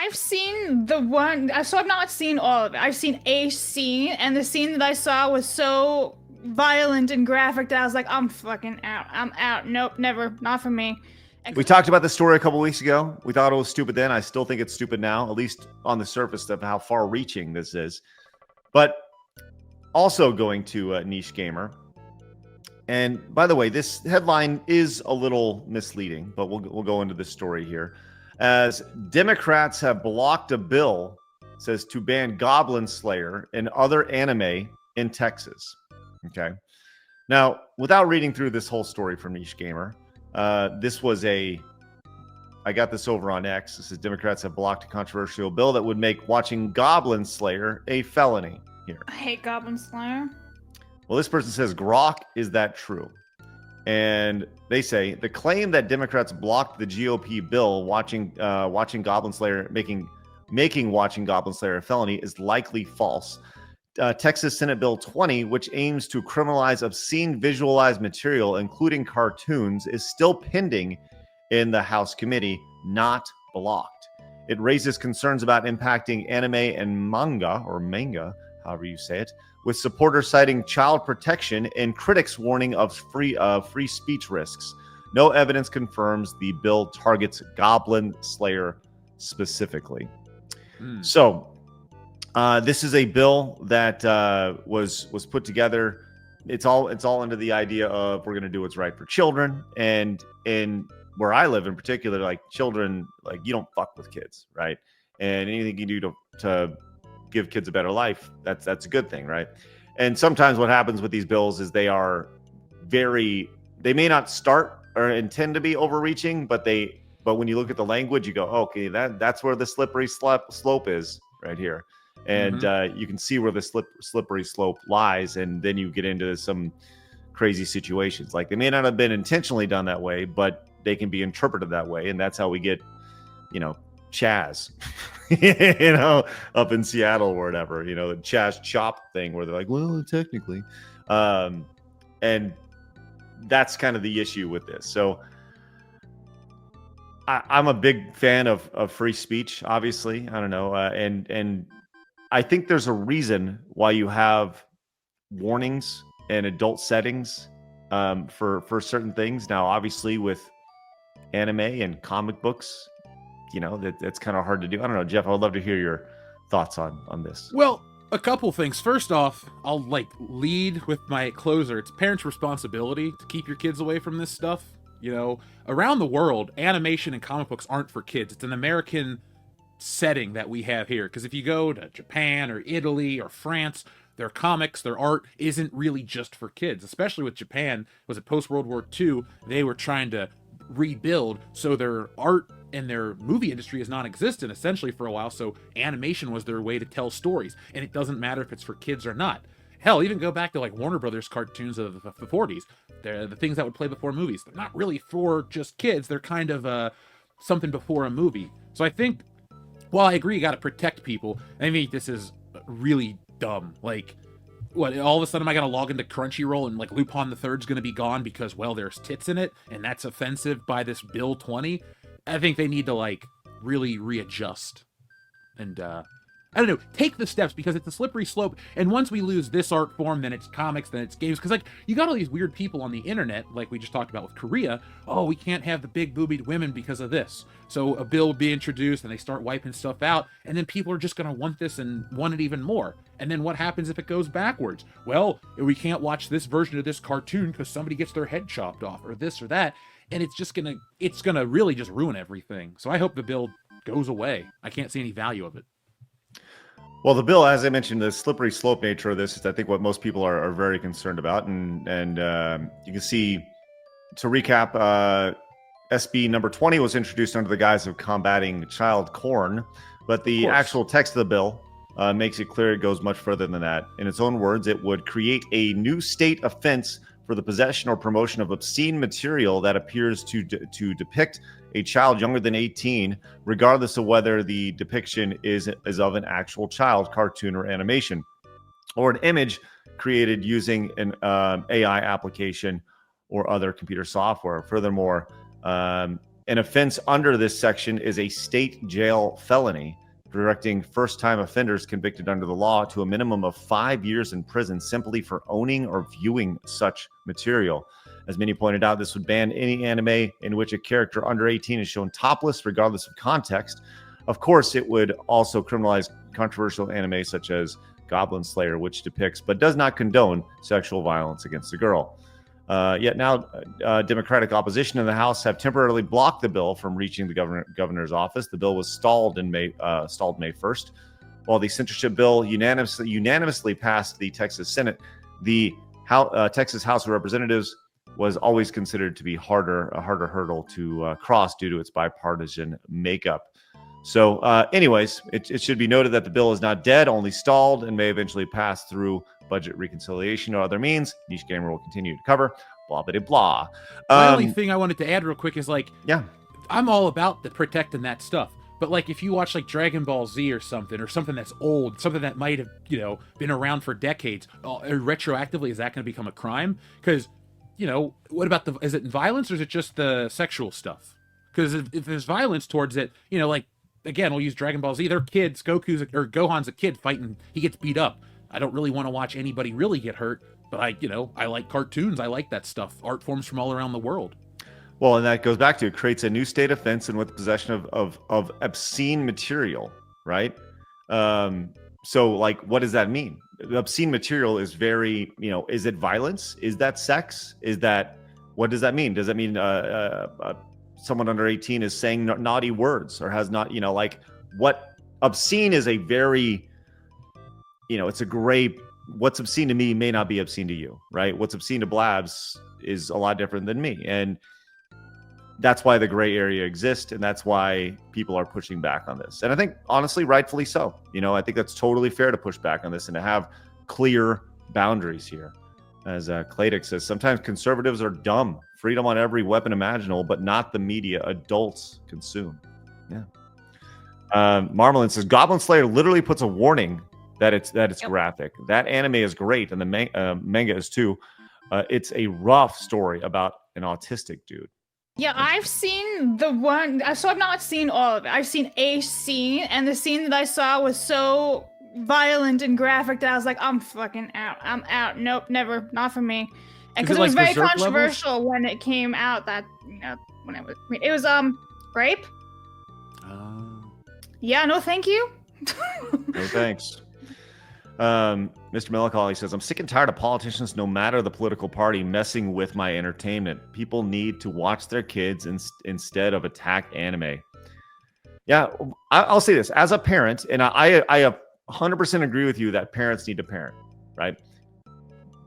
I've seen the one, so I've not seen all of it. I've seen a scene, and the scene that I saw was so violent and graphic that I was like, I'm fucking out. I'm out. Nope, never. Not for me. And We 'cause talked about this story a couple weeks ago. We thought it was stupid then. I still think it's stupid now, at least on the surface of how far reaching this is. But also going to Niche Gamer. And by the way, this headline is a little misleading, but we'll go into this story here. As Democrats have blocked a bill, says to ban Goblin Slayer and other anime in Texas. Okay. Now, without reading through this whole story from Niche Gamer, this was I got this over on X. This is Democrats have blocked a controversial bill that would make watching Goblin Slayer a felony here. I hate Goblin Slayer. Well, this person says, Grok, is that true? And they say the claim that Democrats blocked the GOP bill watching Goblin Slayer, making watching Goblin Slayer a felony is likely false. Texas Senate Bill 20, which aims to criminalize obscene visualized material, including cartoons, is still pending in the House committee, not blocked. It raises concerns about impacting anime and manga, however you say it, with supporters citing child protection and critics warning of free speech risks. No evidence confirms the bill targets Goblin Slayer specifically. So, this is a bill that was put together. It's all under the idea of we're going to do what's right for children, and in where I live in particular, like children, like you don't fuck with kids, right? And anything you do to give kids a better life, that's a good thing, right? And sometimes what happens with these bills is they may not start or intend to be overreaching, but when you look at the language, you go, oh, okay, that's where the slippery slope is right here. And you can see where the slippery slope lies, and then you get into some crazy situations. Like they may not have been intentionally done that way, but they can be interpreted that way, and that's how we get, Chaz, up in Seattle or whatever, the Chaz Chop thing where they're like, well, technically, and that's kind of the issue with this. So I'm a big fan of free speech, obviously. I don't know, and I think there's a reason why you have warnings and adult settings for certain things. Now, obviously, with anime and comic books, that's kind of hard to do. I don't know, Jeff. I would love to hear your thoughts on this. Well, a couple things. First off, I'll lead with my closer. It's parents' responsibility to keep your kids away from this stuff. Around the world, animation and comic books aren't for kids. It's an American setting that we have here. Because if you go to Japan or Italy or France, their comics, their art isn't really just for kids. Especially with Japan, was it post-World War II? They were trying to rebuild, so their art and their movie industry is non-existent essentially for a while, so animation was their way to tell stories, and it doesn't matter if it's for kids or not. Hell, even go back to Warner Brothers cartoons of the 40s. They're the things that would play before movies. They're not really for just kids. They're kind of something before a movie. So I think, while I agree you gotta protect people, I mean, this is really dumb. What, all of a sudden am I gonna log into Crunchyroll and Lupin the Third's gonna be gone because, well, there's tits in it, and that's offensive by this Bill 20? I think they need to really readjust and I don't know, take the steps, because it's a slippery slope, and once we lose this art form, then it's comics, then it's games, because you got all these weird people on the internet, like we just talked about with Korea. Oh, we can't have the big boobied women because of this, so a bill will be introduced and they start wiping stuff out, and then people are just going to want this and want it even more. And then what happens if it goes backwards? Well, we can't watch this version of this cartoon because somebody gets their head chopped off, or this or that, and it's gonna really just ruin everything. So I hope the bill goes away. I can't see any value of it. Well, the bill, as I mentioned, the slippery slope nature of this is, I think, what most people are very concerned about. And you can see, to recap, SB number 20 was introduced under the guise of combating child porn, but the actual text of the bill makes it clear it goes much further than that. In its own words, it would create a new state offense for the possession or promotion of obscene material that appears to depict a child younger than 18, regardless of whether the depiction is of an actual child, cartoon, or animation, or an image created using an AI application or other computer software. Furthermore, An offense under this section is a state jail felony, directing first-time offenders convicted under the law to a minimum of 5 years in prison simply for owning or viewing such material. As many pointed out, this would ban any anime in which a character under 18 is shown topless, regardless of context. Of course, it would also criminalize controversial anime such as Goblin Slayer, which depicts but does not condone sexual violence against a girl. Yet now, Democratic opposition in the House have temporarily blocked the bill from reaching the governor's office. The bill was stalled May 1st. While the censorship bill unanimously passed the Texas Senate, the Texas House of Representatives was always considered to be a harder hurdle to cross due to its bipartisan makeup. So anyways, it should be noted that the bill is not dead, only stalled, and may eventually pass through budget reconciliation or other means. Niche Gamer will continue to cover. Blah, blah, blah. The only thing I wanted to add real quick is, like, yeah, I'm all about protecting that stuff. But, like, if you watch, like, Dragon Ball Z or something that's old, something that might have, been around for decades, retroactively, is that going to become a crime? Because, what about is it violence or is it just the sexual stuff? Because if there's violence towards it, like, again, we'll use Dragon Ball Z. They're kids. Gohan's a kid fighting. He gets beat up. I don't really want to watch anybody really get hurt, but I like cartoons. I like that stuff. Art forms from all around the world. Well, and that goes back to, it creates a new state offense and with possession of obscene material, right? So, like, what does that mean? Obscene material is very, is it violence? Is that sex? What does that mean? Does that mean someone under 18 is saying naughty words or has not, like, what obscene is a very, it's a gray, what's obscene to me may not be obscene to you, right? What's obscene to Blabs is a lot different than me. And that's why the gray area exists. And that's why people are pushing back on this. And I think, honestly, rightfully so. I think that's totally fair to push back on this and to have clear boundaries here. As Cladix says, sometimes conservatives are dumb. Freedom on every weapon imaginable, but not the media adults consume. Yeah. Marmalin says, Goblin Slayer literally puts a warning that it's Yep. graphic. That anime is great, and the manga is too. It's a rough story about an autistic dude. Yeah, I've seen the one, so I've not seen all of it. I've seen a scene, and the scene that I saw was so violent and graphic that I was like, I'm fucking out. I'm out. Nope, never. Not for me. And because it was very controversial when it came out, that, when it was, Grape? Yeah, no thank you. No thanks. Mr. Melancholy says, I'm sick and tired of politicians, no matter the political party, messing with my entertainment. People need to watch their kids instead of attack anime. Yeah, I'll say this. As a parent, and I 100% agree with you that parents need to parent, right?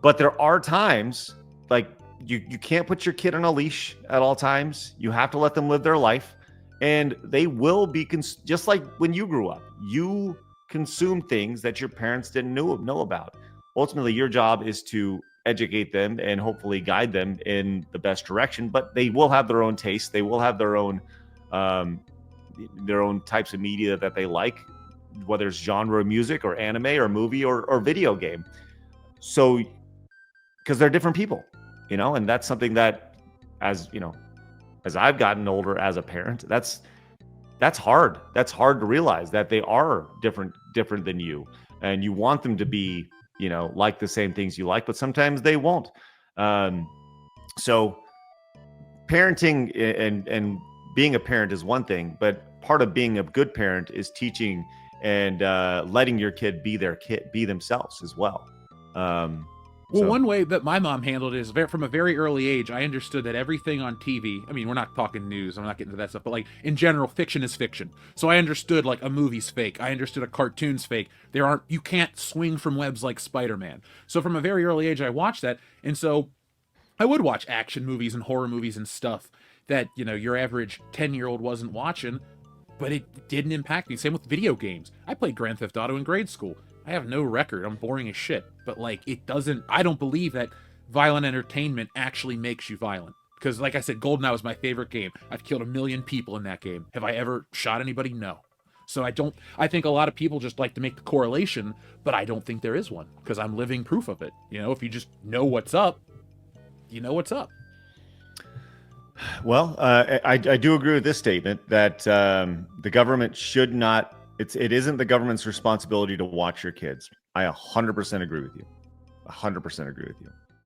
But there are times, like, you can't put your kid on a leash at all times. You have to let them live their life. And they will be, just like when you grew up, you consume things that your parents didn't know about. Ultimately, your job is to educate them and hopefully guide them in the best direction, but they will have their own taste. They will have their own types of media that they like, whether it's genre music or anime or movie or video game. So, because they're different people, and that's something that, as I've gotten older as a parent, that's hard. That's hard to realize that they are different than you, and you want them to be, like the same things you like, but sometimes they won't. So parenting and being a parent is one thing, but part of being a good parent is teaching and letting your kid be themselves as well. One way that my mom handled it is from a very early age, I understood that everything on TV, I mean, we're not talking news, I'm not getting into that stuff, but, like, in general, fiction is fiction. So I understood, like, a movie's fake. I understood a cartoon's fake. You can't swing from webs like Spider-Man. So from a very early age, I watched that. And so I would watch action movies and horror movies and stuff that, your average 10-year-old wasn't watching, but it didn't impact me. Same with video games. I played Grand Theft Auto in grade school. I have no record. I'm boring as shit. But, like, I don't believe that violent entertainment actually makes you violent. Because, like I said, GoldenEye was my favorite game. I've killed 1 million people in that game. Have I ever shot anybody? No. So I think a lot of people just like to make the correlation, but I don't think there is one. Because I'm living proof of it. If you just know what's up, you know what's up. Well, I do agree with this statement that the government should not. It isn't the government's responsibility to watch your kids. I 100% agree with you. 100% agree with you.